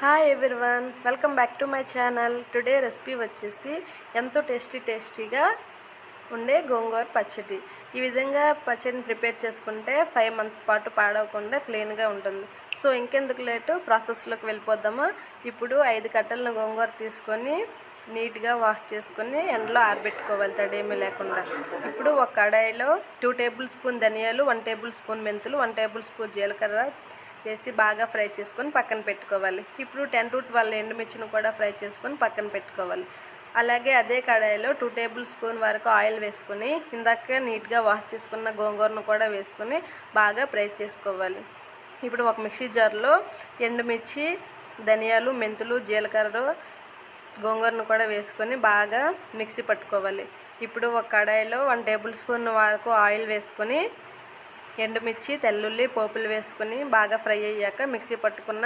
Hi everyone, welcome back to my channel. Today recipe వచ్చేసి ఎంతో టేస్టీగా ఉండే గోంగూర పచ్చడి. ఈ విధంగా పచ్చడిని ప్రిపేర్ చేసుకుంటే 5 months పాటు పాడవకుండా క్లీన్గా ఉంటుంది. సో ఇంకెందుకు లేటు, ప్రాసెస్లోకి వెళ్ళిపోద్దామా. ఇప్పుడు 5 కట్టలను గోంగూర తీసుకొని నీట్గా వాష్ చేసుకొని ఎండలో ఆరబెట్టుకోవాలి, తడేమీ లేకుండా. ఇప్పుడు ఒక కడాయిలో 2 tablespoon ధనియాలు, 1 tablespoon మెంతులు, 1 tablespoon జీలకర్ర వేసి బాగా ఫ్రై చేసుకొని పక్కన పెట్టుకోవాలి. ఇప్పుడు 10 to 12 ఎండుమిర్చిని కూడా ఫ్రై చేసుకొని పక్కన పెట్టుకోవాలి. అలాగే అదే కడాయిలో 2 tablespoon వరకు ఆయిల్ వేసుకొని ఇందాక నీట్గా వాష్ చేసుకున్న గోంగూరను కూడా వేసుకొని బాగా ఫ్రై చేసుకోవాలి. ఇప్పుడు ఒక మిక్సీ జార్లో ఎండుమిర్చి, ధనియాలు, మెంతులు, జీలకర్ర, గోంగూరను కూడా వేసుకొని బాగా మిక్సీ పట్టుకోవాలి. ఇప్పుడు ఒక కడాయిలో 1 tablespoon వరకు ఆయిల్ వేసుకొని ఎండుమిర్చి, తెల్లుల్లి పోపులు వేసుకొని బాగా ఫ్రై అయ్యాక మిక్సీ పట్టుకున్న